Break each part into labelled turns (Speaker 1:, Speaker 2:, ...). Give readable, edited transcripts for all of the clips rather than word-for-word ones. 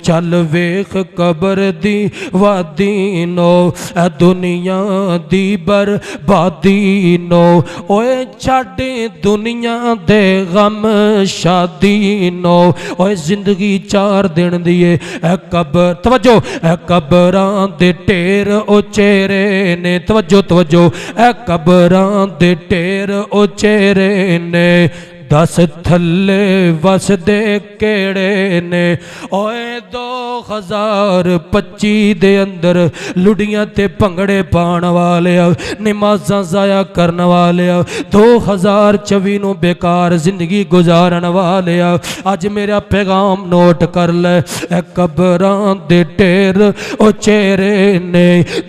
Speaker 1: چل ویخ قبر دی وادی نو اے دنیا دی بربادی نو اوے چھڈ دنیا دے غم شادی نو اوے زندگی 4 دن دیے اے قبر توجہ اے قبراں دے ٹیر او چہرے نے توجہ اے قبراں دے ٹیر او چہرے نے 10 تھلے وس دے کیڑے نے اوے 2025 دے اندر لڑیاں تے پنگڑے پان والے نمازاں ضائع کرن والے 2024 نو بیکار زندگی گزارن والے اج میرا پیغام نوٹ کر لے اے قبراں دے ٹیر او چہرے نے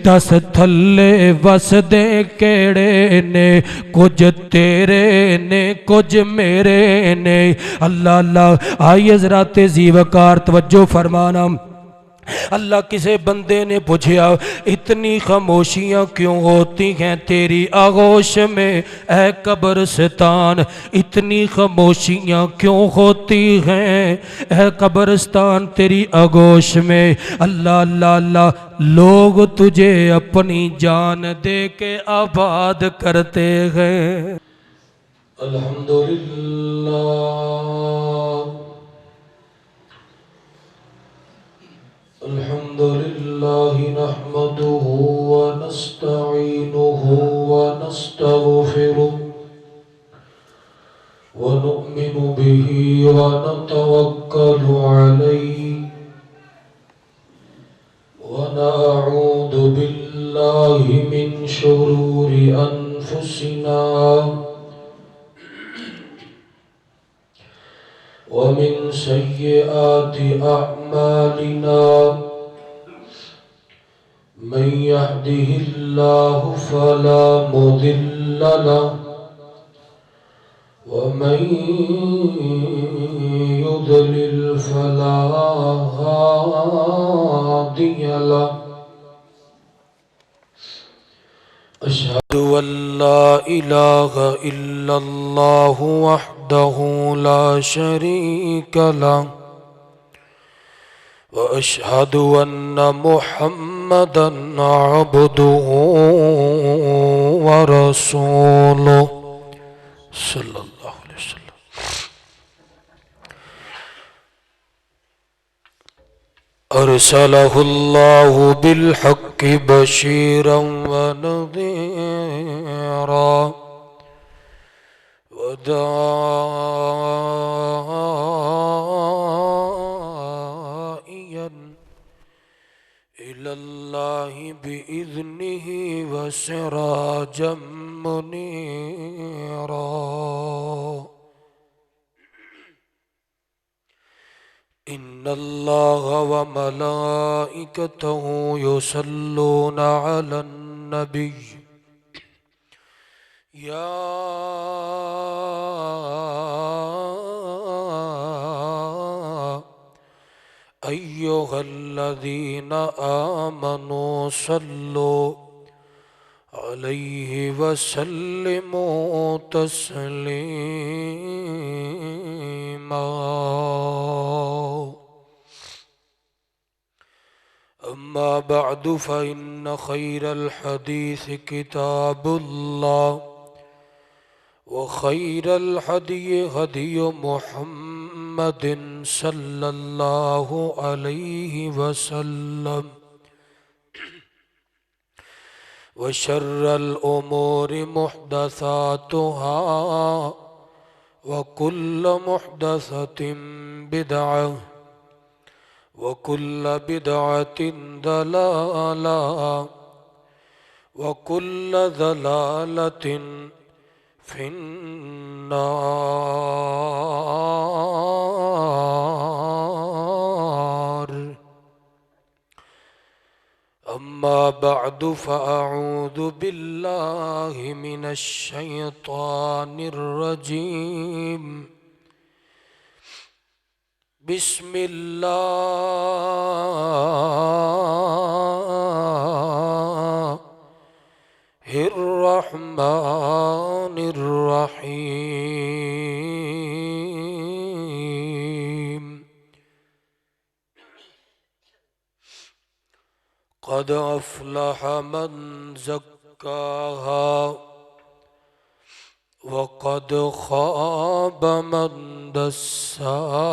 Speaker 1: 10 تھلے وس دے کیڑے نے کچھ تیرے نے کچھ میرے نے اللہ اللہ آئیے حضرات ذی وقار توجہ فرمانا اللہ کسے بندے نے پوچھا اتنی خاموشیاں کیوں ہوتی ہیں تیری آغوش میں اے قبرستان اتنی خاموشیاں کیوں ہوتی ہیں اے قبرستان تیری آغوش میں اللہ اللہ اللہ لوگ تجھے اپنی جان دے کے آباد کرتے ہیں الحمدللہ الحمدللہ نحمده ونستعینه ونستغفره ونؤمن به ونتوکل علیہ ونعوذ باللہ من شرور انفسنا ومن سيئات أعمالنا من يهده الله فلا مضل له ومن يضلل فلا هادي له أشهد أن لا إله إلا الله وحده لا شريك له وأشهد أن محمدا عبده ورسوله صلى الله عليه وسلم أرسله الله بالحق بشيرا ونذيرا وداعيا إلى الله بإذنه وسراجا منيرا إن الله وملائكته يصلون على النبي يا أيها الذين آمنوا صلوا عليه وسلموا تسليما أما بعد فإن خير الحديث كتاب الله وخير الهدي هدي محمد صلى الله عليه وسلم وشر الأمور محدثاتها وكل محدثة بدعة وكل بدعة ضلالة وكل ضلالة في النار أما بعد فأعوذ بالله من الشيطان الرجيم بسم الله الرحمن الرحيم قد أفلح من زكاها وقد خاب من دساها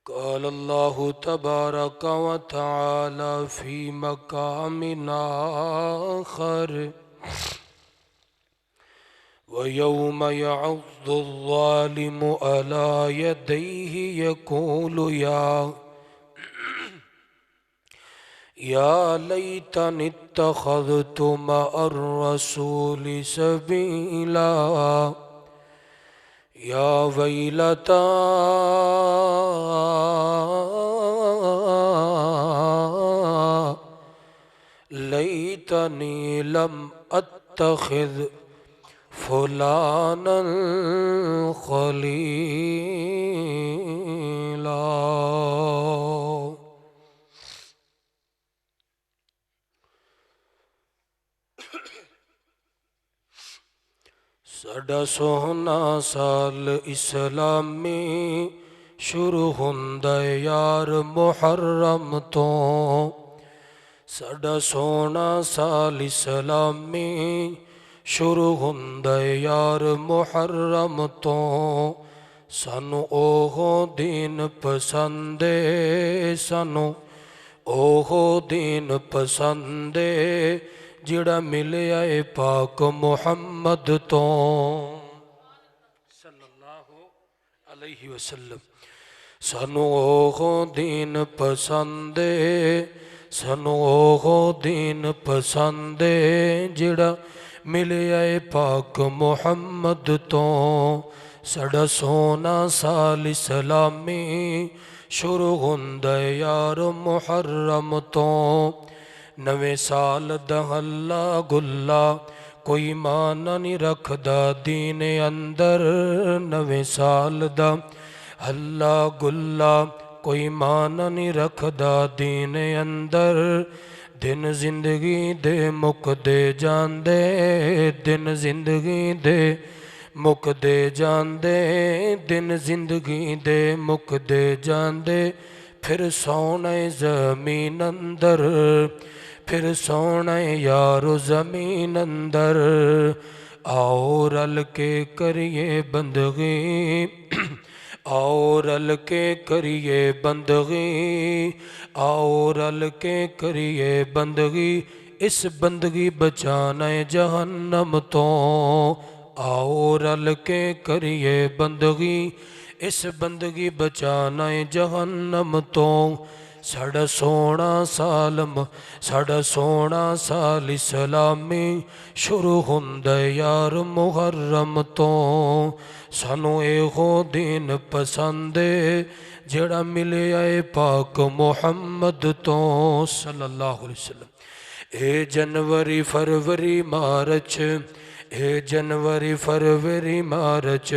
Speaker 1: قال الله تبارك وتعالى في مقام آخر ويوم يعض الظالم على يديه يقول يا ليتني اتخذت مع الرسول سبيلا يا ويلتى ليتني لم أتخذ فلانا خليلا. ساڈا سونا سال اسلامی شروع ہوندا ہے یار محرم تو ساڈا سونا سال اسلامی شروع ہوندا ہے یار محرم تو سانو اوہ دین پسندے سانو اوہ دین پسندے جڑا ملیا اے پاک محمد تو صلی اللہ علیہ وسلم سانو اوہ دین پسندے سانو اوہ دین پسندے جڑا ملیا اے پاک محمد تو ساڈا سونا سال اسلامی شروع ہوندا اے یار محرم تو نویں سال دا ہلا گلا کوئی معنی نہیں رکھدا دین اندر نویں سال دا ہلا گلا کوئی معنی نہیں رکھدا دین اندر دن زندگی دے مک دے جاندے دن زندگی دے مک دے جاندے دن زندگی دے مک دے جاندے پھر سونے زمین اندر پھر سونے یارو زمین اندر آؤ رل کے کریے بندگی آؤ رل کے کریے بندگی آؤ رل کے کریے بندگی اس بندگی بچانا جہنم تو آؤ رل کے کریے بندگی اس بندگی بچانا جہنم تو ساڈا سونا سال اسلامی شروع ہوندا ہے یار محرم تو سانو ایہو دین پسندے جڑا ملیا اے پاک محمد تو صلی اللہ علیہ وسلم اے جنوری فروری مارچ اے جنوری فروری مارچ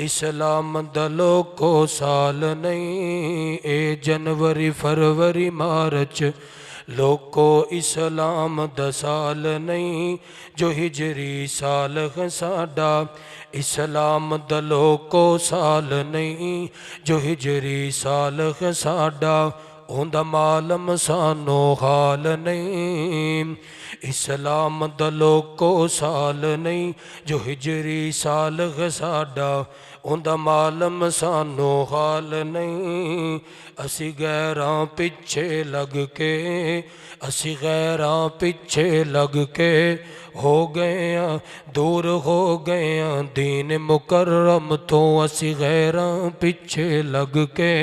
Speaker 1: اسلام دا لوکو سال نہیں اے جنوری فروری مارچ لوکو اسلام دا سال نہیں جو ہجری سال ہے ساڈا اسلام دا لوکو سال نہیں جو ہجری سال ہے ساڈا اوندا معلوم سانو حال نہیں اسلام دا لوکو سال نہیں جو ہجری سال ہے ساڈا اوندا معلوم سانو حال نہیں اسی غیراں پچھے لگ کے اسی غیراں پچھے لگ کے ہو گئے دور ہو گئے دین مکرم تو اسی غیراں پچھے لگ کے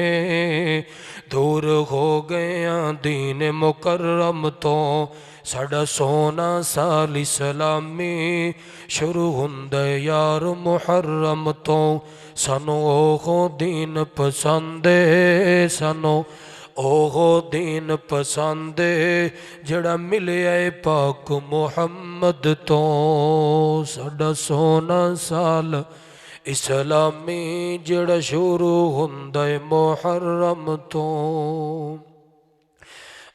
Speaker 1: دور ہو گئے دین مکرم تو ساڈا سونا سال اسلامی شروع ہوندا ہے یار محرم تو سانو اوہ دین پسندے سانو اوہ دین پسندے جڑا ملیا اے پاک محمد تو ساڈا سونا سال اسلامی جڑا شروع ہوندا اے محرم تو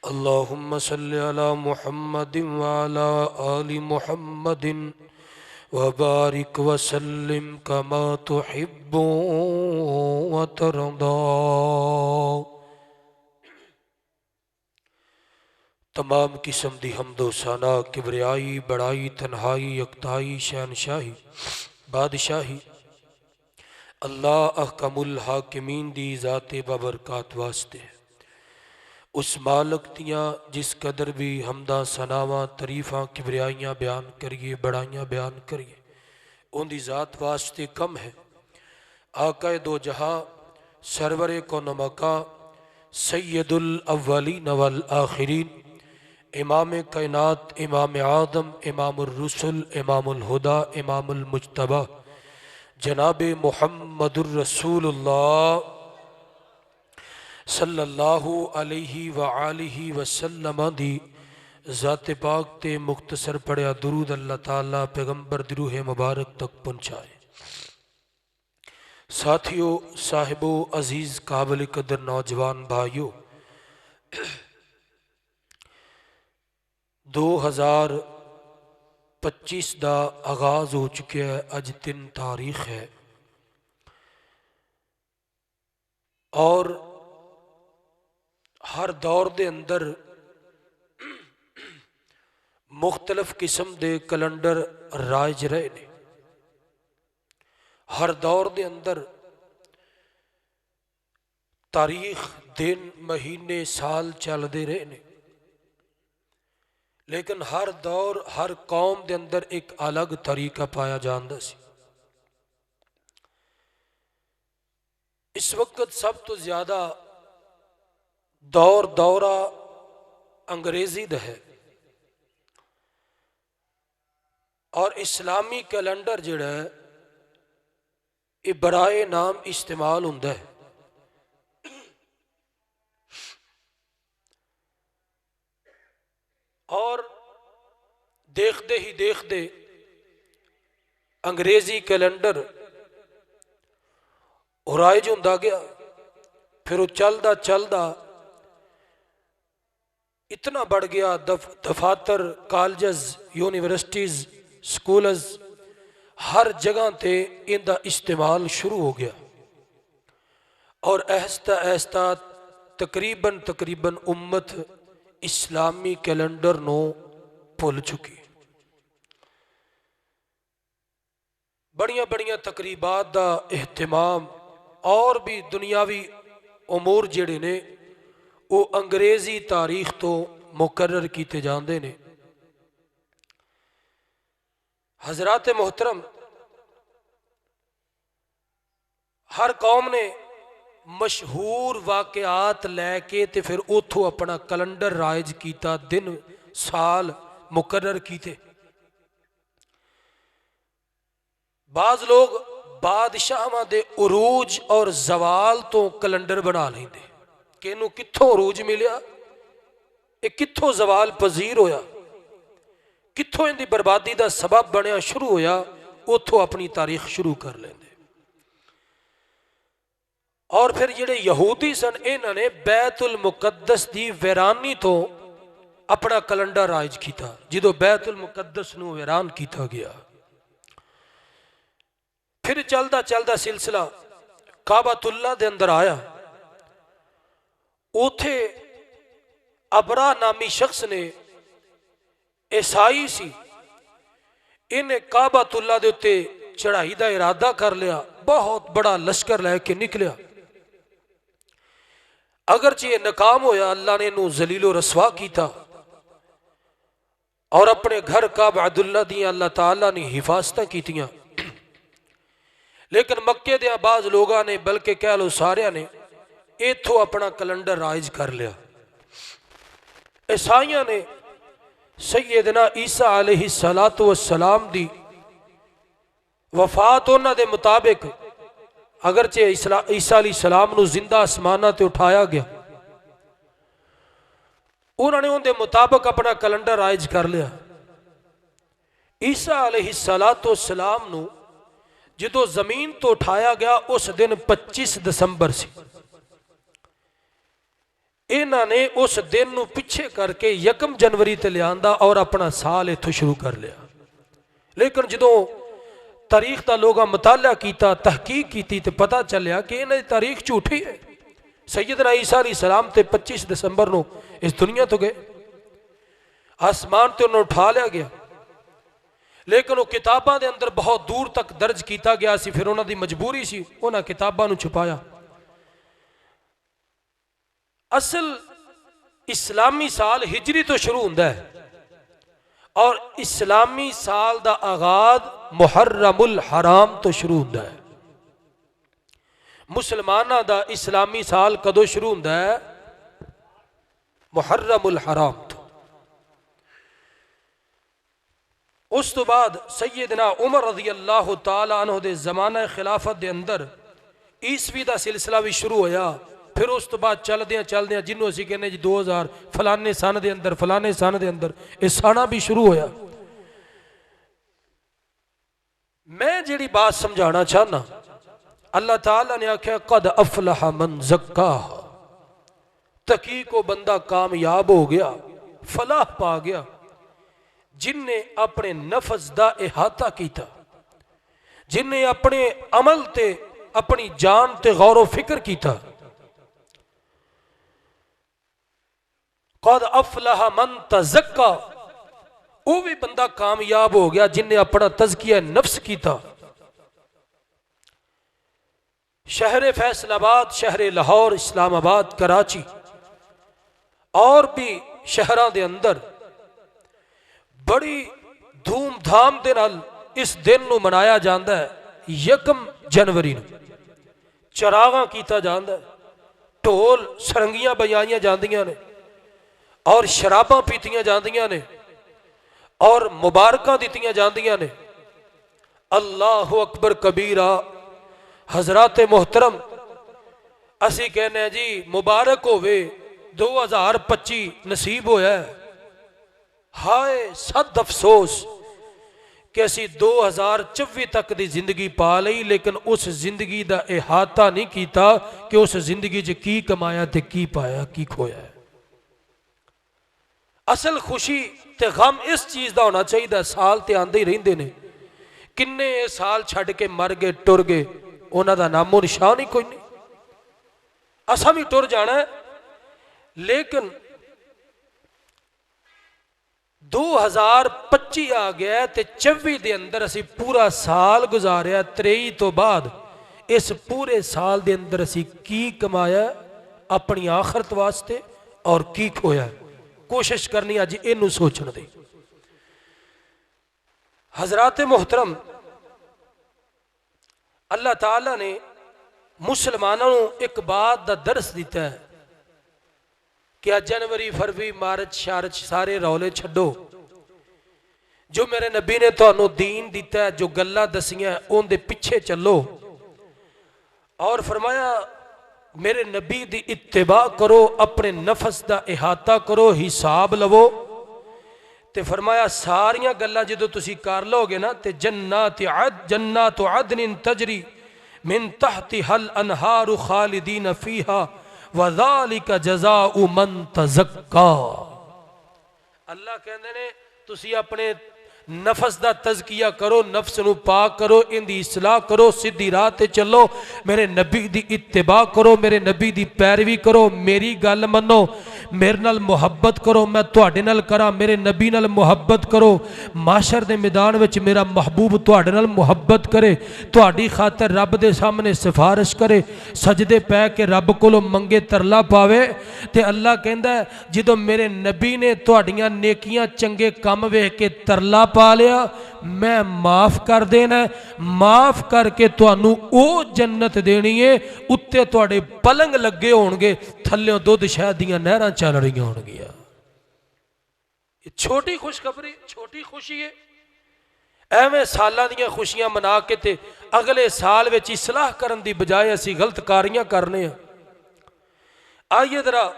Speaker 1: اللہم صلی علی محمد وعلی آل محمد وبارك وسلم كما تحب وترضى۔ تمام قسم دی حمد و ثنا، کبریائی، بڑائی، تنہائی، یکتائی، شہنشاہی، بادشاہی اللہ احکم الحاکمین دی ذات بابرکات واسطے ہے۔ اس مالک دیاں جس قدر بھی حمداں ثناواں تعریفاں کبریائیاں بیان کریے، بڑائیاں بیان کریے، ان دی ذات واسطے کم ہے۔ آقا دو جہاں، سرور کون مکاں، سید الاولین والآخرین، امام کائنات، امام آدم، امام الرسل، امام الہدا، امام المجتبی، جناب محمد الرسول اللہ صلی اللہ علیہ وآلہ وسلم دی ذات پاک تے مختصر پڑھیا درود اللہ تعالیٰ پیغمبر دی روح مبارک تک پہنچائے۔ ساتھیو، صاحبو، عزیز قابل قدر نوجوان بھائیو، 2025 دا آغاز ہو چکے ہے، اج 3 تاریخ ہے، اور ہر دور دے اندر مختلف قسم دے کیلنڈر رائج رہے نے۔ ہر دور دے اندر تاریخ، دن، مہینے، سال چل دے رہے نے، لیکن ہر دور، ہر قوم دے اندر ایک الگ طریقہ پایا جاندہ سی۔ اس وقت سب تو زیادہ دورہ انگریزی دا ہے، اور اسلامی کیلنڈر جڑا ہے یہ برائے نام استعمال ہوندا ہے۔ اور دیکھتے ہی دیکھتے انگریزی کیلنڈر رائج ہوندا گیا، پھر وہ چلدا چلدا اتنا بڑھ گیا، دفاتر، کالجز، یونیورسٹیز، سکولز، ہر جگہ تے ان دا استعمال شروع ہو گیا، اور آہستہ آہستہ تقریباً امت اسلامی کیلنڈر نو بھول چکی۔ بڑیاں تقریبات دا اہتمام اور بھی دنیاوی امور جڑے نے وہ انگریزی تاریخ تو مقرر کیتے جاندے نے۔ حضرات محترم، ہر قوم نے مشہور واقعات لے کے تے پھر اتھو اپنا کیلنڈر رائج کیتا، دن سال مقرر کیتے۔ بعض لوگ بادشاہاں دے عروج اور زوال تو کیلنڈر بنا لیندے کہ انہوں کتھوں عروج ملیا، یہ کتھوں زوال پذیر ہویا، کتھوں ان دی بربادی دا سبب بنیا شروع ہویا، اتھوں اپنی تاریخ شروع کر لیندے۔ اور پھر جڑے یہودی سن، انہوں نے بیت المقدس دی ویرانی تو اپنا کیلنڈر رائج کیتا، جدو بیت المقدس نو ویران کیتا گیا۔ پھر چلدا سلسلہ کعبۃ اللہ دے اندر آیا، اوتھے ابرا نامی شخص نے، عیسائی سی، انہیں کعبۃ اللہ دے اتے چڑھائی دا ارادہ کر لیا، بہت بڑا لشکر لے کے نکلیا۔ اگرچہ یہ ناکام ہویا، اللہ نے انہوں ذلیل و رسوا کیتا، اور اپنے گھر کعبۃ اللہ دیاں اللہ تعالیٰ نے حفاظتہ کیتیاں، لیکن مکے دیا بعض لوگاں نے، بلکہ کہہ لو سارے نے، ایتھو اپنا کیلنڈر رائج کر لیا۔ عیسائیاں نے سیدنا عیسیٰ علیہ السلام دی وفات انہاں دے مطابق، اگرچہ عیسیٰ علیہ السلام نو زندہ آسمانہ تے اٹھایا گیا، انہوں نے ان دے مطابق اپنا کیلنڈر رائج کر لیا۔ عیسیٰ علیہ السلام نو جدو زمین تو اٹھایا گیا، اس دن 25 دسمبر سی۔ انہوں نے اس دن نو پیچھے کر کے 1 جنوری تے لے آندا اور اپنا سال اتھو شروع کر لیا، لیکن جدوں تاریخ دا لوگاں مطالعہ کیتا، تحقیق کیتی تے پتہ چلیا کہ انہاں دی تاریخ جھوٹی ہے۔ سیدنا عیسیٰ علیہ السلام تے 25 دسمبر نو اس دنیا تو گئے، آسمان تے انہوں اٹھا لیا گیا، لیکن وہ کتاباں دے اندر بہت دور تک درج کیتا گیا سی، پھر انہاں دی مجبوری سی انہاں کتاباں نو چھپایا۔ اصل اسلامی سال ہجری تو شروع ہوندا ہے اور اسلامی سال دا آغاز محرم الحرام تو شروع ہوندا ہے۔ مسلمانہ دا اسلامی سال کدو شروع ہوندا ہے؟ محرم الحرام تو۔ اس تو بعد سیدنا عمر رضی اللہ تعالی عنہ دے زمانہ خلافت دے اندر عیسوی دا سلسلہ بھی شروع ہویا، پھر اس تو بعد چل دیاں جنہوں اسی کہنے جی 2000 فلانے سن دے اندر اس سانہ بھی شروع ہویا۔ میں جیڑی بات سمجھانا چاہنا، اللہ تعالیٰ نے آکھا قد افلح من زکاہ، تحقیق کو بندہ کامیاب ہو گیا، فلاح پا گیا جن نے اپنے نفس دا احاطہ کیتا، جن نے اپنے عمل تے اپنی جان تے غور و فکر کیتا۔ قد افلح من تزکا، وہ بھی بندہ کامیاب ہو گیا جن نے اپنا تزکیہ نفس کیتا۔ شہر فیصل آباد، شہر لاہور، اسلام آباد، کراچی اور بھی شہراں دے اندر بڑی دھوم دھام دے نال اس دن نو منایا جاندا ہے۔ 1 جنوری نو چراغاں کیتا جاندا ہے، ڈھول سرنگیاں بجائیاں جاندیاں نے اور شراباں پیتیاں جاندیاں نے اور مبارکاں دیتیاں جاندیاں نے۔ اللہ اکبر کبیرہ۔ حضرات محترم، اسی کہنے ہیں جی مبارک ہوئے 2025 نصیب ہویا ہے۔ ہائے صد افسوس کہ اسی 2024 تک دی زندگی پا لئی، لیکن اس زندگی دا احاطہ نہیں کیتا کہ اس زندگی جے کی کمایا تے کی پایا، کی کھویا ہے۔ اصل خوشی تے غم اس چیز دا ہونا چاہیے، سال تے آندے ہی رہندے نے، کنے سال چھڑ کے مر گئے ٹر گئے، انہاں دا نام و نشان ہی کوئی نہیں۔ اساں بھی ٹر جانا ہے، لیکن 2025 آ گیا تے 24 دے اندر اسی پورا سال گزاریا، 23 تو بعد اس پورے سال دے اندر اسی کی کمایا اپنی آخرت واسطے اور کی کھویا۔ کوشش کرنی آج اینو سوچن دے۔ حضرات محترم، اللہ تعالیٰ نے مسلمانوں ایک بات دا درس دیتا ہے کہ جنوری، فروری، مارچ، شارچ سارے رولے چھڈو، جو میرے نبی نے تانوں دین دیتا ہے، جو گلہ دسیاں ان دے پیچھے چلو، اور فرمایا میرے نبی دی اتباع کرو، اپنے نفس دا احاطہ کرو، حساب لو، تے فرمایا ساریاں گلہ جدو تسی کر لو گے نا تے جنات عدن تجری من تحتها الانہار خالدین فیہا وذالک جزاء من تزکا۔ اللہ کہندے نے تسی اپنے نفس دا تزکیہ کرو، نفس نو پاک کرو، ان دی اصلاح کرو، سیدھی راہ تے چلو، میرے نبی دی اتباع کرو، میرے نبی دی پیروی کرو، میری گل منو، میرے نال محبت کرو، میں تواڈے نال کراں، میرے نبی نال محبت کرو، معاشر دے میدان وچ میرا محبوب تواڈے نال محبت کرے، تواڈی خاطر رب دے سامنے سفارش کرے، سجدے پے کے رب کولوں منگے ترلا پاوے، تے اللہ کہندا ہے جدوں میرے نبی نے تواڈیاں نیکیاں چنگے کم ویکھ کے ترلا پا لیا، میں معاف کر دینا، معاف کر کے تانوں او جنت دینی ہے، اتے تواڈے پلنگ لگے ہون گے، تھلیوں دودھ شہد دیاں نہراں چل رہی ہون گیا۔ چھوٹی خوشخبری، چھوٹی خوشی ہے، ایویں سالاں دیاں خوشیاں منا کے تے اگلے سال وچ اصلاح کرن دی بجائے اسی غلط کاریاں کرنے ہیں۔ آئیے ذرا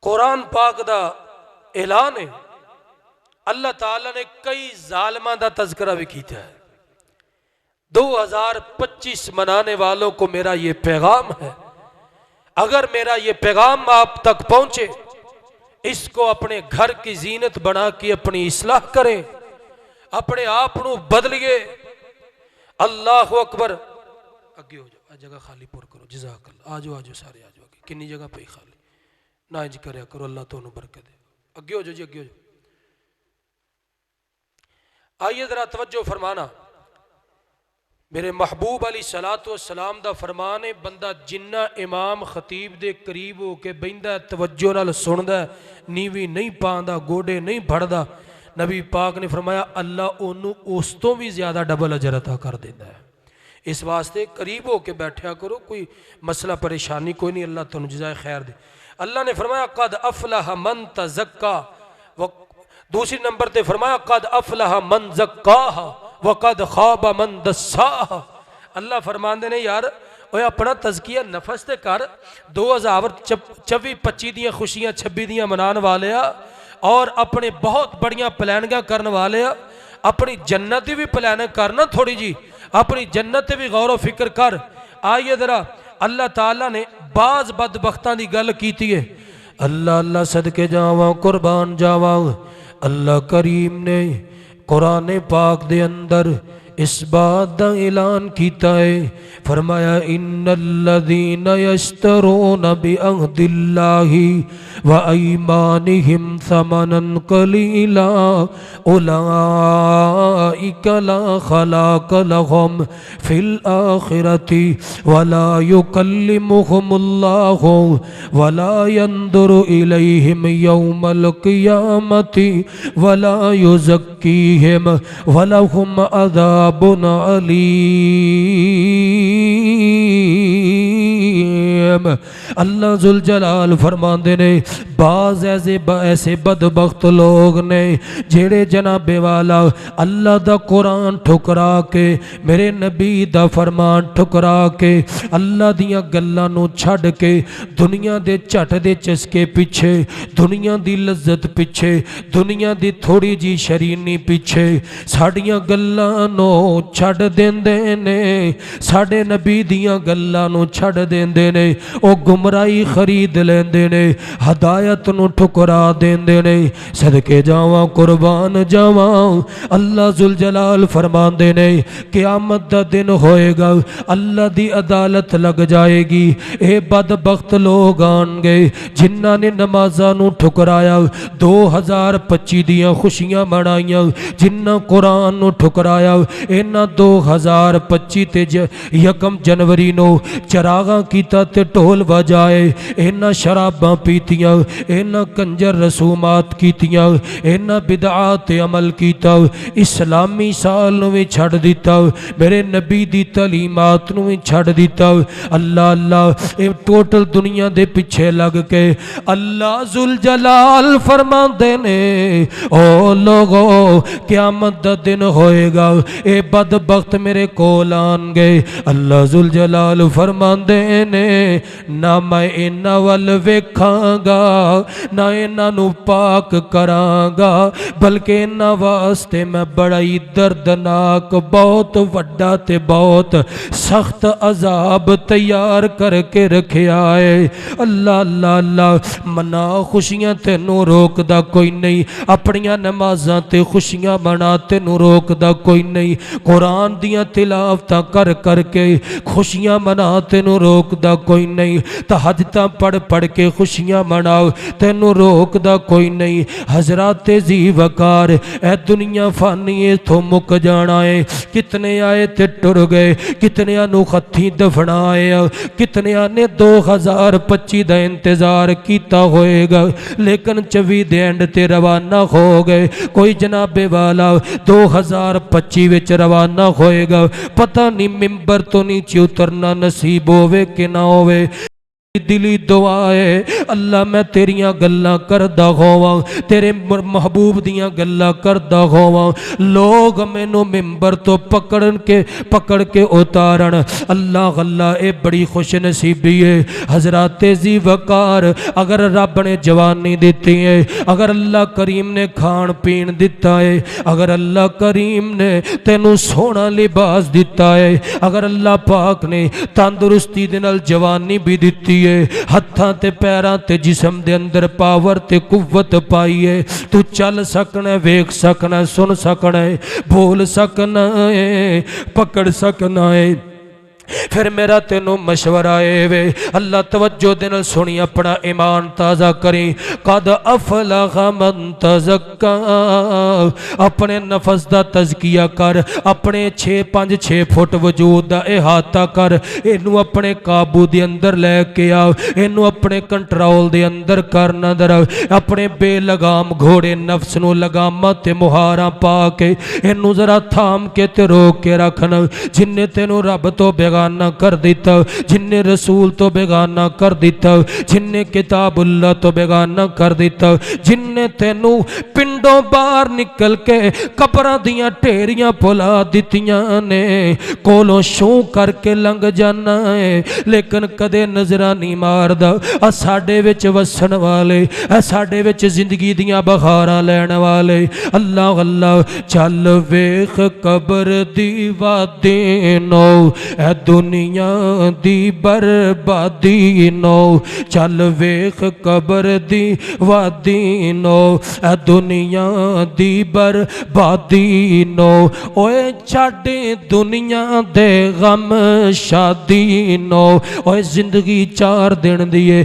Speaker 1: قرآن پاک دا اعلان ہے، اللہ تعالیٰ نے کئی ظالماں دا تذکرہ بھی کیتا ہے۔ 2025 منانے والوں کو میرا یہ پیغام ہے، اگر میرا یہ پیغام آپ تک پہنچے، اس کو اپنے گھر کی زینت بنا کے اپنی اصلاح کریں، اپنے آپ کو بدلیے. اللہ اکبر. اگے ہو جاؤ, جگہ خالی پور کرو. جزاک اللہ. آ جاؤ سارے آ جاؤ. کنی جگہ پہ خالی نہ انج کریا کرو, اللہ تمہیں برکت دے. اگے ہو جاؤ جی, اگے ہو جاؤ. آئیے ذرا توجہ فرمانا. میرے محبوب علیہ الصلوۃ والسلام دا فرمان ہے, بندہ جنہ امام خطیب دے قریب ہو کے بہندا ہے, توجہ نال سندا ہے, نیوی نہیں پاندا, گوڑے نہیں بھڑدا, نبی پاک نے فرمایا اللہ انہوں اس تو بھی زیادہ ڈبل اجر عطا کر دیتا ہے. اس واسطے قریب ہو کے بیٹھیا کرو, کوئی مسئلہ پریشانی کوئی نہیں, اللہ تمہیں جزائے خیر دے. اللہ نے فرمایا قد افلح من تزکا, دوسری نمبر تے فرمایا قد افلح من زکاہا وقد خواب من دساہا. اللہ فرماندے نے یار اوے اپنا تزکیہ نفس تے کر, 2024-25 دیاں خوشیاں 26 دیاں منان والیا, اور اپنے بہت بڑیاں پلاننگاں کرنے والیا, اپنی جنت بھی پلاننگ کرنا تھوڑی جی, اپنی جنت بھی غور و فکر کر. آئیے ذرا اللہ تعالیٰ نے بعض بدبختاں دی گل کیتی ہے. اللہ اللہ صدقے جاواں, قربان جاواں, اللہ کریم نے قرآن پاک دے اندر اس بات دا اعلان کیتا ہے, فرمایا ان الذین یشترون بعہد اللہ وایمانہم ثمنا قلیلا اولئک لا خلاق لهم فی الآخرۃ ولا یکلمہم اللہ ولا ینظر الیہم یوم القیامۃ ولا یزکیہم ولہم عذاب علیم. اللہ ذوالجلال فرماندے نے بعض ایسے بدبخت لوگ نے جڑے جناب والا اللہ دا قرآن ٹھکرا کے, میرے نبی دا فرمان ٹھکرا کے, اللہ دیاں گلاں نو چھڈ کے دنیا دے جھٹ دے چسکے پیچھے, دنیا دی لذت پیچھے, دنیا دی تھوڑی جی شرینی پیچھے ساڈیاں گلاں نو چھڈ دیندے نے, ساڈے نبی دیاں گلاں نو چھڈ دیندے نے, او گمراہی خرید لیندے نے, ہدایت نو ٹھکرا دیندے نے. صدقے جاواں قربان جاواں, اللہ ذوالجلال فرماندے نے قیامت دا دن ہوئے گا, اللہ دی عدالت لگ جائے گی. اے بدبخت لوگ آن گے جنہاں نے نمازاں نو ٹھکرایا, 2025 دیاں خوشیاں منائیاں, جنہاں قرآن نو ٹھکرایا, اینا 2025 تے 1 جنوری نو چراغاں کیتا تے ٹول بجائے, اینا شراباں پیتیاں, اینا کنجر رسومات کیتیاں, اینا بدعات عمل کیتا, اسلامی سال نو بھی چھڑ دیتا, میرے نبی دی تعلیمات نو بھی چھڑ دیتا. اللہ اللہ اے ٹوٹل دنیا دے پیچھے لگ کے اللہ ذوالجلال فرماندے نے او لوگو قیامت دا دن ہوئے گا, اے بدبخت میرے کول آن گئے. اللہ ذوالجلال فرماندے نے نہ میں انہاں ول ویکھاں گا, نہ انہاں نو پاک کراں گا, بلکہ انہاں واسطے میں بڑا ہی دردناک بہت وڈا تے بہت سخت عذاب تیار کر کے رکھیا ہے. اللہ اللہ اللہ منا خوشیاں تینوں روک دا کوئی نہیں, اپنیاں نمازاں تے خوشیاں منا تینوں روک دا کوئی نہیں, قرآن دیاں تلاوتاں کر کر کے خوشیاں منا تینوں روک دا کوئی نہیں, تہجداں پڑھ پڑھ کے خوشیاں مناؤ تینوں روک دا کوئی نہیں. حضرات ذی وقار اے دنیا فانی ہے تو مک جانا ہے, کتنے آئے تے ٹر گئے, کتنے نو خطیں دفنائے, کتنے نے 2025 دا انتظار کیتا ہوئے گا لیکن 24 دے اینڈ تے روانہ ہو گئے. کوئی جناب والا 2025 وچ روانہ ہوئے گا, پتہ نہیں ممبر تو نیچے اترنا نصیب ہوئے کہ نہ ہوئے. دلی دعا ہے اللہ میں تیریاں گلاں کردا ہوواں, تیرے محبوب دیاں گلاں کردا ہوواں, لوگ مینوں ممبر تو پکڑ کے اتارن. اللہ اللہ اے بڑی خوش نصیبی ہے. حضرات ذی وقار اگر رب نے جوانی دیتی ہے, اگر اللہ کریم نے کھان پین دیتا ہے, اگر اللہ کریم نے تینوں سونا لباس دیتا ہے, اگر اللہ پاک نے تندرستی دے نال جوانی بھی دیتی ہے ہتھاں تے پیراں تے جسم دے اندر پاور تے قوت پائی ہے تو چل سکنا ہے ویکھ سکنا ہے سن سکنا ہے بول سکنا ہے پکڑ سکنا ہے پھر میرا تینوں مشورہ ہے وے اللہ توجہ دے سنی اپنا ایمان تازہ کریں قد افلح من تزکا اپنے نفس دا تزکیہ کر اپنے 6 فٹ وجود دا احاطہ کر اینو اپنے قابو دے اندر لے کے آؤ اینو اپنے کنٹرول دے اندر کرنا در اپنے بے لگام گھوڑے نفس نو لگامات تے مہاراں پا کے اینو ذرا تھام کے تے روک کے رکھنا جن نے تینوں رب تو بیگانہ کر دیتا جن نے رسول تو بیگانہ کر دیتا جن نے کتاب اللہ تو بیگانہ کر دیتا جن نے تینوں پنڈوں باہر نکل کے قبراں دیاں ٹھیریاں پلا دیتیاں نے کولوں شوں کر کے لنگ جانا ہے لیکن کدے نظرہ نہیں ماردا ساڈے وچ وسن والے ساڈے وچ زندگی دیاں بخاراں لین والے اللہ اللہ چل ویکھ قبر دی وادی نو اے دنیا دی بربادی نو چل ویکھ قبر دی وادی نو اے دنیا دی بربادی نو اوے چھڈ دنیا دے غم شادی نو اوے زندگی 4 دن دی اے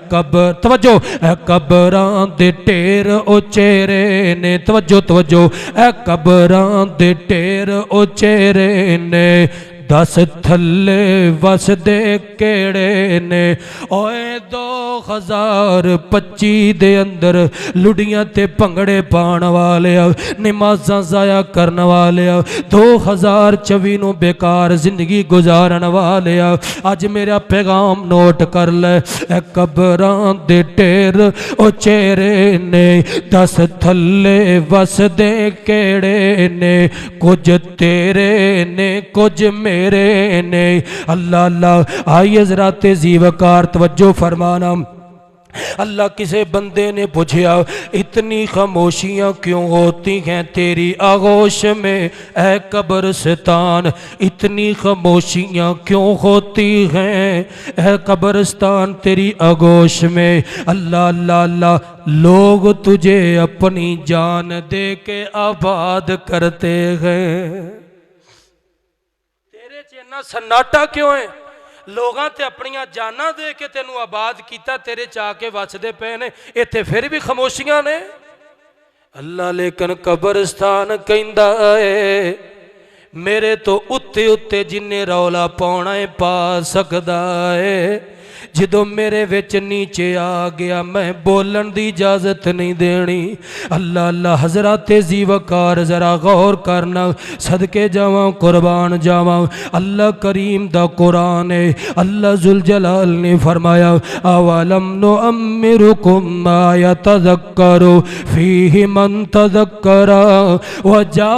Speaker 1: قبر توجہ اے قبراں دے ٹھیر او چہرے نے توجہ توجہ اے قبراں دے ٹھیر او چہرے نے 10 تھلے وس دے کیڑے نے اوے 2025 دے اندر لڑیاں تے پنگڑے پان والے نمازاں ضائع کرن والے 2024 نو بیکار زندگی گزارن والے اج میرا پیغام نوٹ کر لے اے قبراں دے ٹھیر او چہرے نے 10 تھلے وس دے کیڑے نے کچھ تیرے نے کچھ میرے نے اللہ اللہ آئیے ذرا تیزی وقار توجہ فرمانا اللہ کسے بندے نے پوچھا اتنی خاموشیاں کیوں ہوتی ہیں تیری آغوش میں اے قبرستان اتنی خاموشیاں کیوں ہوتی ہیں اے قبرستان تیری آغوش میں اللہ اللہ اللہ لوگ تجھے اپنی جان دے کے آباد کرتے ہیں سناٹا کیوں ہے لوگاں تے اپنیاں جانا دے کے تینوں آباد کیتا تیرے چاہ کے وچ دے پے نے ایتھے پھر بھی خاموشیاں نے اللہ لیکن قبرستان کہندا ہے میرے تو اتے اتے جن رولا پاؤنا ہے پا سکدا ہے جدو میرے وچ نیچے آ گیا میں بولن دی اجازت نہیں دینی اللہ اللہ حضرات تیزی وقار ذرا غور کرنا صدقے جاواں قربان جاواں اللہ کریم دا قرآن ہے اللہ ذوالجلال نے فرمایا اولم نعمرکم ما یتذکر فیہ من تذکر وجاءکم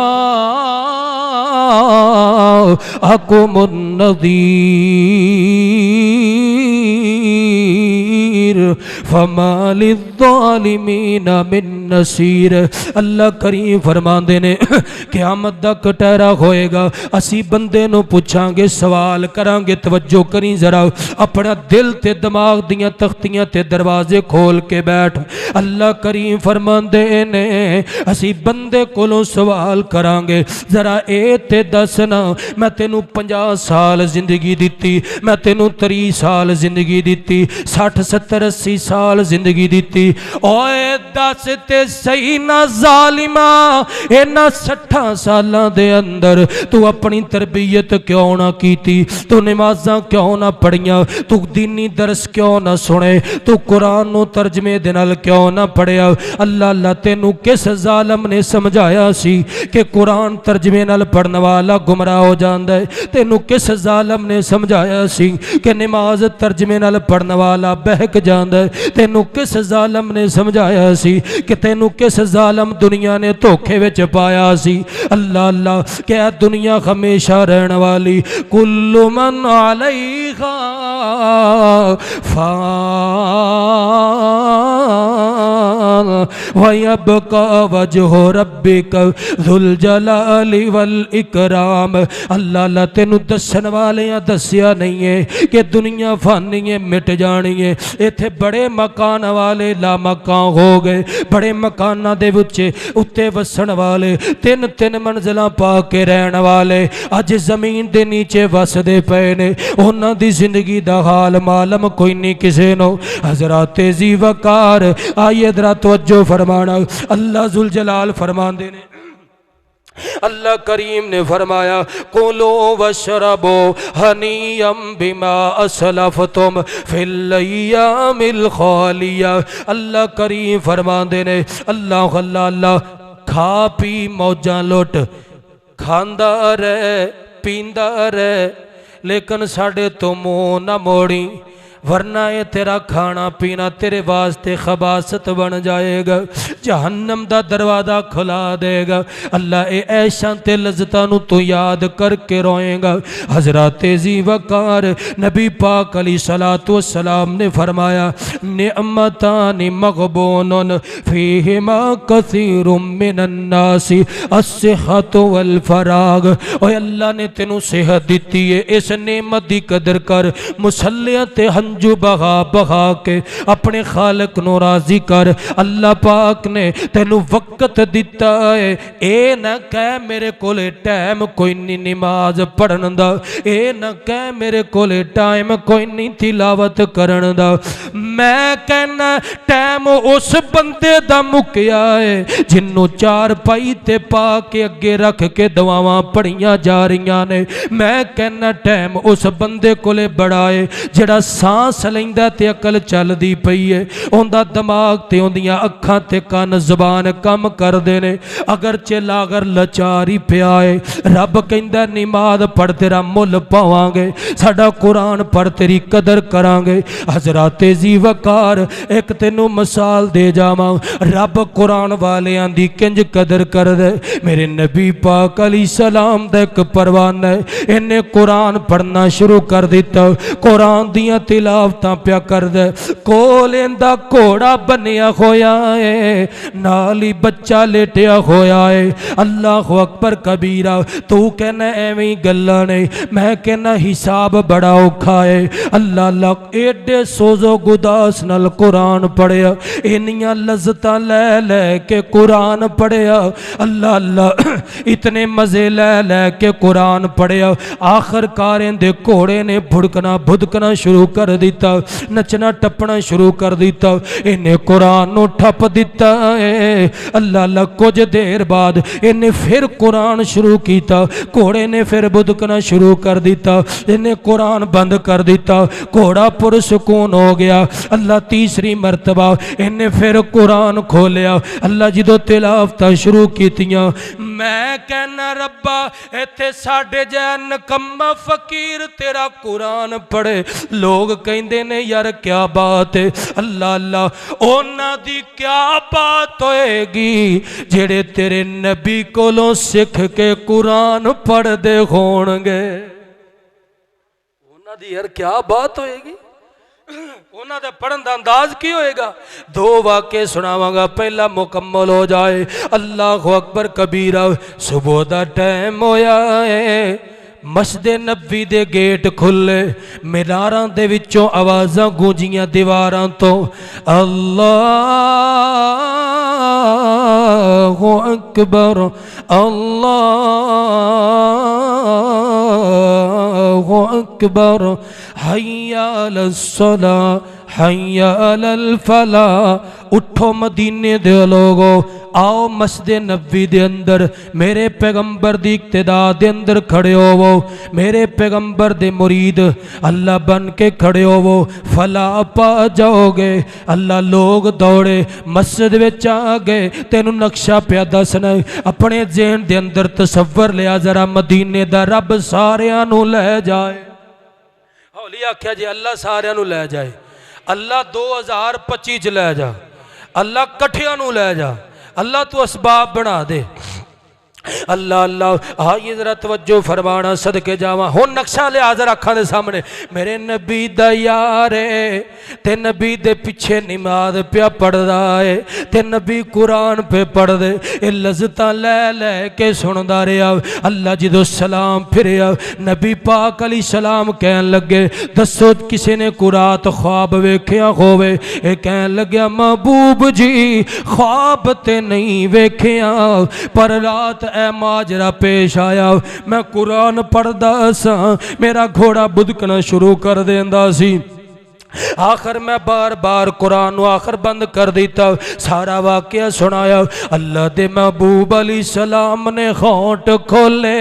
Speaker 1: النذیر فما للظالمین من نصیر اللہ کریم فرماندے نے قیامت دا کٹہرا ہوئے گا اسی بندے نو پوچھاں گے سوال کران گے توجہ کریں ذرا اپنا دل تے دماغ دیاں تختیاں تے دروازے کھول کے بیٹھ اللہ کریم فرماندے نے اسی بندے کولوں سوال کران گے ذرا اے تے دسنا میں تینوں 50 سال زندگی دیتی میں تینوں 30 سال زندگی دیتی 60 70 80 سال زندگی دیتی اوے دس تے صحیح نہ ظالمہ اینا 60 سالاں دے اندر تو اپنی تربیت کیوں نہ کیتی تو نمازاں کیوں نہ پڑھیاں تو دینی درس کیوں نہ سنے تو قرآن نو ترجمے دے نال کیوں نہ پڑھیا اللہ اللہ تینوں کس ظالم نے سمجھایا سی کہ قرآن ترجمے نال پڑھن والا گمراہ ہو جاندا ہے تینوں کس ظالم نے سمجھایا سی کہ نماز ترجمے نال پڑھن والا بہک جاندا ہے تینوں کس ظالم نے سمجھایا سی کہ تینوں کس ظالم دنیا نے دھوکے وچ پایا سی اللہ اللہ کہ دنیا ہمیشہ رہن والی کل من علیہا فان وَيَبْقَى وَجْهُ رَبِّكَ ذُو الْجَلَالِ وَالْإِكْرَامِ۔ اللہ اللہ تینو دسن والیاں دسیا نہیں ہے کہ دنیا فانی ہے مٹ جانی ہے، ایتھے بڑے مکان والے لا مکان ہو گئے، بڑے مکانہ دے وچے اتے وسن والے تین تین منزلہ پا کے رہن والے اج زمین دے نیچے وس دے پے نے، انہاں دی زندگی دا حال معلوم کوئی نہیں کسے نو۔ حضرات ذی وقار آئیے ذرا توجہ فرمانا، اللہ ذوالجلال فرماندے نے، اللہ کریم نے فرمایا کُلُوا واشربوا ہنیئا بما اسلفتم فی الایام الخالیہ۔ اللہ کریم فرماندے نے اللہ اللہ اللہ کھا پی موجاں لٹ، کھاندا رہ پیندا رہ لیکن ساڈے تو منہ نہ موڑی، ورنہ یہ تیرا کھانا پینا تیرے واسطے خباثت بن جائے گا، جہنم دا دروازہ کھلا دے گا۔ اللہ اے عیشاں تے لذتاں نو تو یاد کر کے روئیں گا۔ حضرات ذی وقار نبی پاک علیہ الصلوۃ والسلام نے فرمایا نعمتان مغبون فیہما کثیر من الناس الصحت والفراغ۔ اوے اللہ نے تینوں صحت دیتی ہے، اس نعمت دی قدر کر، مسلیاں تے جو بغا بغا کے اپنے خالق نو راضی کر۔ اللہ پاک نے تینو وقت دیتا ہے، اے نہ کہہ میرے کولے ٹائم کوئی نہیں نماز پڑھن دا، اے نہ کہہ میرے کولے ٹائم کوئی نہیں تلاوت کرن دا۔ میں کہنا ٹائم اس بندے دا مکیا ہے جنوں چار پائی تے پا کے اگے رکھ کے دعاواں پڑھیاں جا رہیاں نے۔ میں کہنا ٹائم اس بندے کولے بڑا ہے جڑا سانس لیندہ تے عقل چل دی پئی ہے، اوندا دماغ تے اوندیاں اکھاں تے کان زبان کم کر دینے، اگرچہ لاغر لچاری پیا ہے۔ رب کہندا نماز پڑھ تیرا مل پاواں گے، ساڈا قرآن پڑھ تیری قدر کران گے۔ حضرات ذی وقار ایک تینوں مثال دے جاواں، رب قرآن والیاں دی کنج قدر کر دے۔ میرے نبی پاک علیہ السلام دا ایک پروان ہے، انہیں قرآن پڑھنا شروع کر دیتا، قرآن دیاں تلاوتاں پیا کر دے، کول ایندا گھوڑا بنیا ہویا ہے، نالی بچہ لیٹیا ہویا ہے۔ اللہ اکبر کبیرہ، تو کہنا ایویں گلاں نہیں، میں کہنا حساب بڑا اوکھا ہے۔ اللہ اللہ ایڈے سوزو گداس نال قرآن پڑھیا، انیاں لذتاں لے لے کے قرآن پڑھیا، اللہ اللہ اتنے مزے لے لے کے قرآن پڑھیا، آخر کاریں دے گھوڑے نے بھڑکنا بھدکنا شروع کر دیتا، نچنا ٹپنا شروع کر دیتا، انہیں قرآن نو ٹھپ دیتا ہے۔ اللہ اللہ کچھ دیر بعد انہیں پھر قرآن شروع کیتا، گھوڑے نے پھر بھدکنا شروع کر دیتا، انہیں قرآن بند کر دیتا، گھوڑا پرسکون ہو گیا۔ اللہ تیسری مرتبہ انہیں پھر قرآن کھولیا، اللہ جدو تلاوتاں شروع کیتیاں، میں کہنا ربا ایتھے ساڈے جے نکما فقیر تیرا قرآن پڑھے، لوگ کہندے نے یار کیا بات ہے، اللہ اللہ اونا دی کیا بات ہوئے گی جڑے تیرے نبی کولوں سکھ کے قرآن پڑھ دے ہون گے، اونا دی یار کیا بات ہوئے گی، اونا دے پڑھن دا انداز کی ہوئے گا۔ دو واقعے سناواں گا، پہلا مکمل ہو جائے۔ اللہ اکبر کبیرہ، صبح دا ٹائم ہویا ہے، مسجد نبوی دے گیٹ کھلے، میناراں دے وچوں آوازاں گونجیاں دیواراں تو، اللہ اکبر اللہ اکبر حی علی الصلاۃ حی علی الفلاح۔ اٹھو مدینے دے لوگو، آؤ مسجد نبوی دے اندر میرے پیغمبر دی اقتداء دے اندر کھڑے ہوو، میرے پیغمبر دے مرید اللہ بن کے کھڑے ہوو، فلاح پا جاؤ گے۔ اللہ لوگ دوڑے مسجد وچ آ گئے، تینوں نقشہ پیا دسنا، اپنے ذہن دے اندر تصور لیا ذرا مدینے دا رب ساریاں نو لے جائے۔ ہولی آکھیا جی اللہ ساریاں نو لے جائے، اللہ 2025 لے جا، اللہ کٹھیاں نو لے جا، اللہ تو اسباب بنا دے۔ اللہ اللہ آئیے ذرا توجہ فرمانا صدقے جاواں ہن نقشہ لیا ذرا اکھاں دے سامنے میرے نبی دا یار ہے تے نبی دے پیچھے نماز پیا پڑھدا ہے تے نبی قرآن پہ پڑھ دے اے لذتاں لے لے کے سندا رہیا اللہ جدو سلام پھریا نبی پاک علیہ السلام کہن لگے دسو کسی نے قرات خواب ویکھیا ہووے اے کہن لگیا محبوب جی خواب تے نہیں ویکھیا پر رات اے ماجرا پیش آیا میں قرآن پڑھدا سا میرا گھوڑا بدکنا شروع کر دیندا سی آخر میں بار بار قرآن و آخر بند کر دیتا سارا واقعہ سنایا اللہ دے محبوب علیہ السلام نے ہونٹ کھولے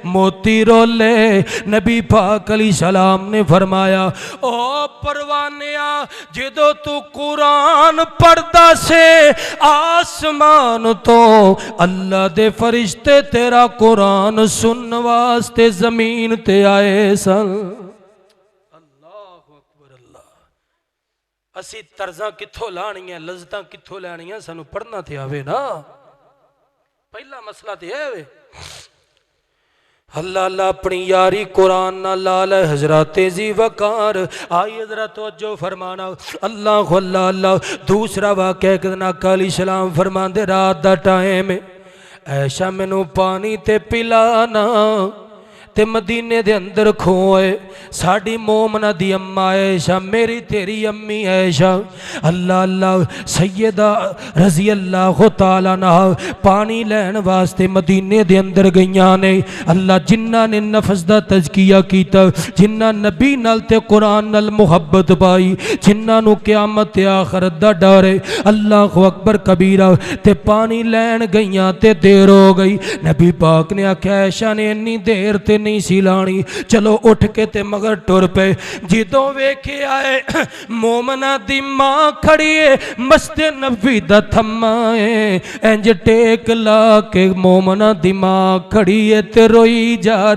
Speaker 1: موتی رولے نبی پاک علیہ السلام نے فرمایا او پروانیا جدو تو قرآن پڑھدا سے آسمان تو اللہ دے فرشتے تیرا قرآن سن واسطے زمین تے آئے سن اسی طرزاں کتھوں لانیاں لذتاں کتھوں لانیاں سانو پڑھنا تے آوے نا پہلا مسئلہ تے ہے اللہ اللہ اپنی یاری قرآن نہ لال حضرات زی وقار آئی حضرت توجہ فرمانا اللہ اللہ اللہ دوسرا واقعہ کدنا علیہ السلام فرمان دے رات دا ٹائم ایشا مینوں پانی تے پلانا تے مدینے دے اندر کھوئے ساڑی مومنہ دی اماں عائشہ میری تیری امی عائشہ اللہ اللہ سیدہ رضی اللہ تعالیٰ نہ پانی لین واسطے مدینے دے اندر گئیاں نے اللہ جنہ نے نفس دا تذکیہ کیتا جنہ نبی نال تے قرآن نال محبت پائی جنہ نو قیامت آخرت دا ڈارے اللہ اکبر کبیرہ تے پانی لین گئیاں تے دیر ہو گئی نبی پاک نے آکھا عائشہ نے انی دیر تے نہیں سی لانی چلو اٹھ کے تے مگر ٹر پہ جدوں ویکھے آئے مومنہ دی ماں کھڑی ہے مسجد نبوی دا تھمائے انج ٹیک لا کے مومنہ دی ماں کھڑی ہے تے روئی جا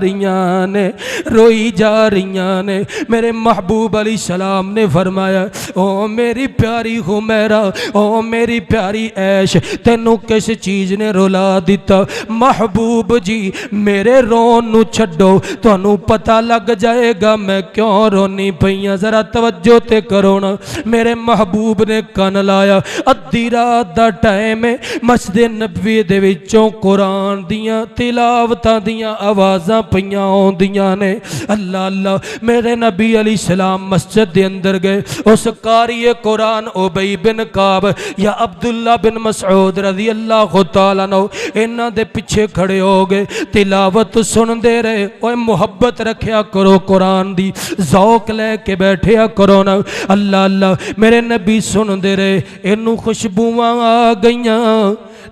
Speaker 1: رہیاں نے میرے محبوب علیہ السلام نے فرمایا او میری پیاری حمیرہ او میری پیاری عیش تینوں کس چیز نے رولا دیتا محبوب جی میرے رون نو چھڑ تو انہوں پتہ لگ جائے گا میں کیوں رونی پئیاں ذرا توجہ تے کرو نا میرے محبوب نے کان لایا ادھی رات دا ٹائم مسجد نبوی دے وچوں قرآن دیاں تلاوتاں دیاں آوازاں پئیاں ہوندیاں نے اللہ اللہ میرے نبی علیہ السلام مسجد دے اندر گئے اس قاری قرآن ابی بن کعب یا عبداللہ بن مسعود رضی اللہ تعالیٰ عنہ انہاں دے پیچھے کھڑے ہو گئے تلاوت سن دے رہے اوے محبت رکھیا کرو قرآن دی ذوق لے کے بیٹھیا کرو نا اللہ اللہ میرے نبی سن دے رہے انہوں خوشبوواں آ گئیاں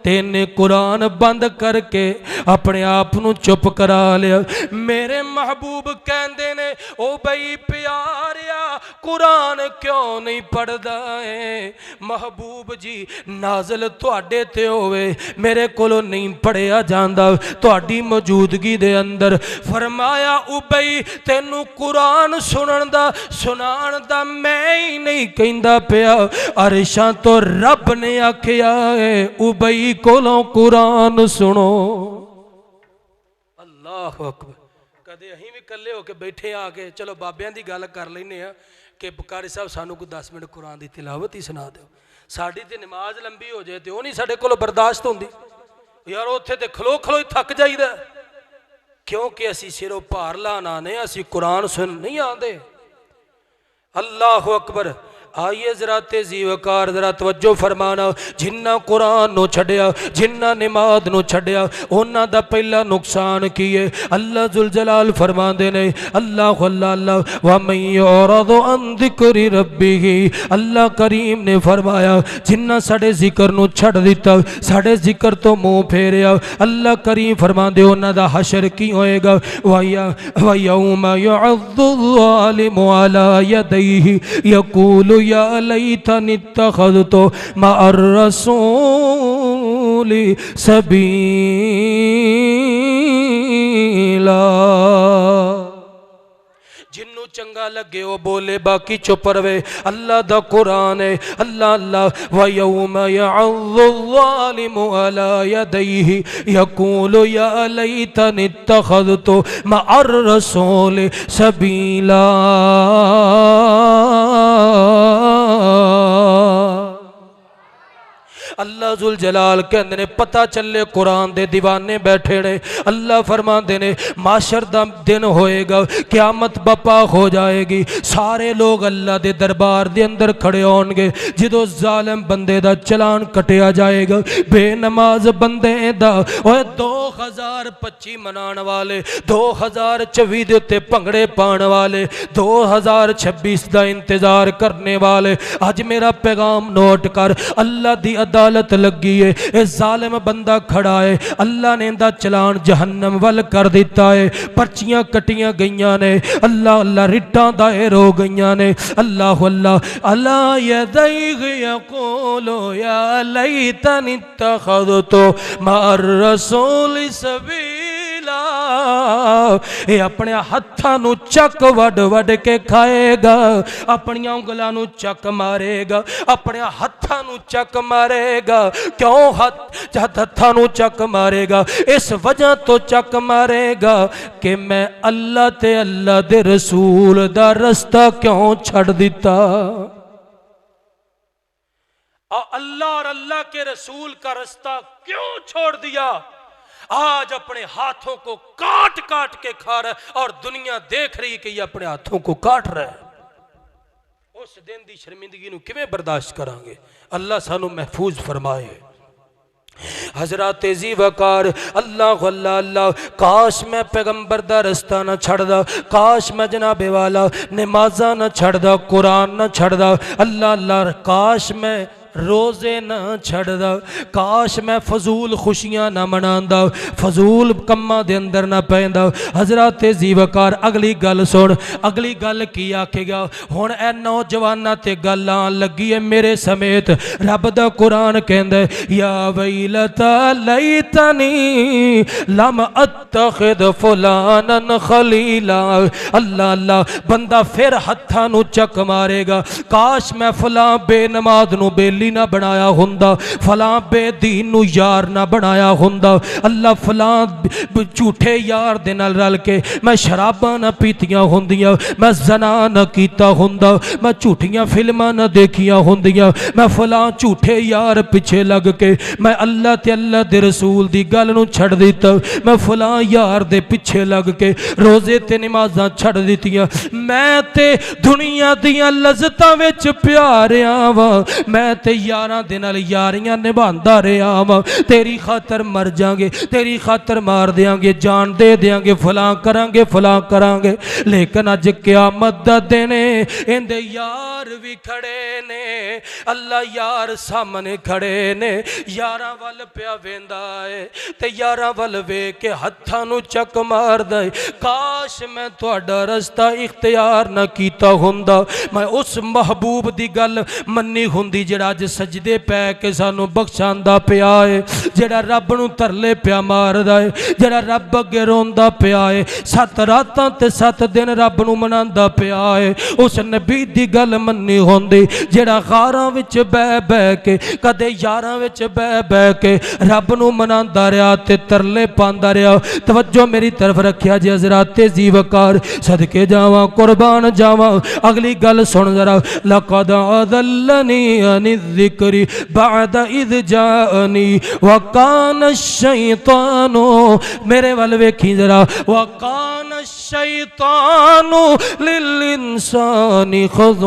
Speaker 1: تینے قرآن بند کر کے اپنے آپ نو چپ کرا لیا میرے محبوب کہندے نے او بھئی پیاریا قرآن کیوں نہیں پڑھدا ہے محبوب جی نازل تواڈے تے ہوئے میرے کولوں نہیں پڑھیا جاندا تواڈی موجودگی دے اندر فرمایا او بھئی تینوں قرآن سنان دا میں ہی نہیں کہندا پیا عرشاں تو رب نے آکھیا ہے او بھئی کولوں قرآن سنو اللہ اکبر کدے اہیں بھی کلے ہو کے بیٹھے آگے چلو بابیاں دی گل کر لینے ہیں کہ بکاری صاحب سانو کو 10 منٹ قرآن دی تلاوت ہی سنا دیو ساڑی تے نماز لمبی ہو جائے تے وہ نہیں ساڑے کولوں برداشت ہوندی یار اوتھے تے کھلو ہی تھک جائی دا کیونکہ اسی سرو پار لانا نے اسی قرآن سن نہیں آندے اللہ اکبر آئیے ذرا تیزی وقار ذرا توجہ فرمانا جنہ قرآن نو چھڑیا جنہ نماز نو چھڑیا انہاں دا پہلا نقصان کیے اللہ ذوالجلال فرمان دے نے اللہ اللہ اللہ وَمَن يُعْرَضُ عَن ذِكْرِ رَبِّهِ اللہ کریم نے فرمایا جنہ ساڑے ذکر نو چھڑ دیتا ساڑے ذکر تو منہ پھیریا اللہ کریم فرمان دے انہاں دا حشر کی ہوئے گا وَيَوْمَ يُعَضُّ الظَّالِمُ عَلَى يَدَيْهِ يَقُولُ یا لیتنی اتخذت مع الرسول سبیلا جنوں چنگا لگے وہ بولے باقی چپ رہے اللہ دا قرآن ہے اللہ اللہ وَيَوْمَ يَعَضُّ الظَّالِمُ عَلَى يَدَيْهِ يَقُولُ يَا لَيْتَنِي اتَّخَذْتُ مَعَ الرَّسُولِ سَبِيلًا اللہ ذوالجلال کہندے نے پتہ چلے قرآن دے دیوانے بیٹھے نے اللہ فرماندے نے معاشر دا دن ہوئے گا قیامت بپا ہو جائے گی سارے لوگ اللہ دے دربار دے اندر کھڑے ہون گے جدو ظالم بندے دا چلان کٹیا جائے گا بے نماز بندے دا 2025 منان والے 2024 دے اتے پنگڑے پان والے 2026 دا انتظار کرنے والے آج میرا پیغام نوٹ کر اللہ دی عدالت لگی ہے اے ظالم بندہ کھڑا ہے اللہ نے اندہ چلان جہنم وال کر دیتا ہے پرچیاں کٹیاں گئیاں نے اللہ اللہ رٹاں دائر ہو گئیاں نے اللہ اللہ اللہ یدیغ یقولو یا لیتنی اتخذتو مع الرسول سبیلا اے اپنے ہتھاں نو چک وڈ وڈ کے کھائے گا اپنی انگلاں نو چک مارے گا اپنے ہتھاں نو چک مارے گا کیوں ہتھاں نو چک مارے گا اس وجہ تو چک مارے گا کہ میں اللہ تے اللہ دے رسول دا رستہ کیوں چھڑ دیتا اللہ اور اللہ کے رسول کا رستہ کیوں چھوڑ دیا آج اپنے ہاتھوں کو کاٹ کاٹ کے کھا رہا ہے اور دنیا دیکھ رہی کہ یہ اپنے ہاتھوں کو کاٹ رہا ہے اس دن دی شرمندگی نو کیویں برداشت کرانگے اللہ سانو محفوظ فرمائے حضرات ذی وقار اللہ اللہ اللہ کاش میں پیغمبر دا رستہ نہ چھڑ دا کاش میں جناب والا نمازہ نہ چھڑ دا قرآن نہ چھڑ دا اللہ اللہ کاش میں روزے نہ چھڑ دا کاش میں فضول خوشیاں نہ مناندا فضول کماں دے اندر نہ پیندا حضرات ذی وقار اگلی گل سن اگلی گل کی آکھے گا ہن اے نوجواناں تے گلاں لگی ہے میرے سمیت رب دا قرآن کہندا ہے یا ویلتا لیتنی لم اتخذ فلانا خلیلا اللہ اللہ بندہ پھر ہتھاں نو چک مارے گا کاش میں فلاں بے نماز نو بیلی نہ بنایا ہوندا فلاں بے دین نو یار نہ بنایا ہوندا اللہ فلاں جھوٹے یار دے نال رل کے میں شراباں نہ پیتیاں ہوندیاں میں زنا نہ کیتا ہوندا میں جھوٹیاں فلماں نہ دیکھیاں ہوندیاں میں فلاں جھوٹے یار پیچھے لگ کے میں اللہ تے اللہ دے رسول دی گل نو چھڑ دیتا میں فلاں یار دے پیچھے لگ کے روزے تے نمازاں چھڑ دیتیاں میں تے دنیا دیاں لذتاں وچ پیاریاں وا میں تے یاراں دے نال یاریاں نبھاندا رہیا وا تیری خاطر مر جاں گے تیری خاطر مار دیاں گے جان دے دیاں گے فلاں کران گے لیکن اج قیامت دا دن ایندے یار بھی کھڑے نے اللہ یار سامنے کھڑے نے یاراں ول پیا ویندا اے تے یاراں ول ویکھ کے ہتھاں نو چک ماردا اے کاش میں تہاڈا رستہ اختیار نہ کیتا ہوندا میں اس محبوب دی گل منی ہوندی جڑا اج سجدے پہ کے سانو بخشاندا پیا ہے جڑا رب نو ترلے پیا ماردا ہے جڑا رب اگے روندا پیا ہے 7 راتاں تے 7 دن رب نو مناندا پیا ہے اس نبی دی گل منی ہوندی جڑا غاراں وچ بہ کے کدے یاراں وچ بہ کے رب نو مناندا رہیا تے ترلے پاندا رہیا توجہ میری طرف رکھیا جی حضرات ذی وقار صدقے جاواں قربان جاواں اگلی گل سن ذرا لقد اضلنی عن الذکر بعد اذ جاءنی وکان الشیطان میرے ول ویکھی ذرا وکان الشیطان للانسان خذولا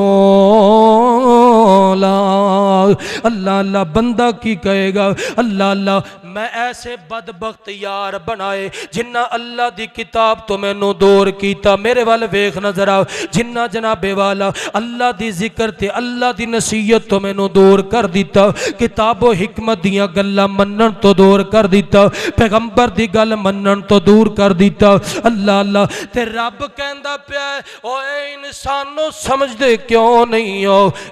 Speaker 1: اللہ اللہ بندہ کی کہے گا اللہ اللہ میں ایسے بدبخت یار بنائے جنہ اللہ دی کتاب تو میں نو دور کیتا میرے وال ویخ نظر آؤ جنہ جناب والا اللہ دی ذکر تے اللہ دی نصیحت تو میں نو دور کر دیتا کتاب و حکمت دیاں گلہ منن تو دور کر دیتا پیغمبر دی گل منن تو دور کر دیتا اللہ اللہ تے رب کہندا پیا اے انسانو سمجھ دے کیوں نہیں ہو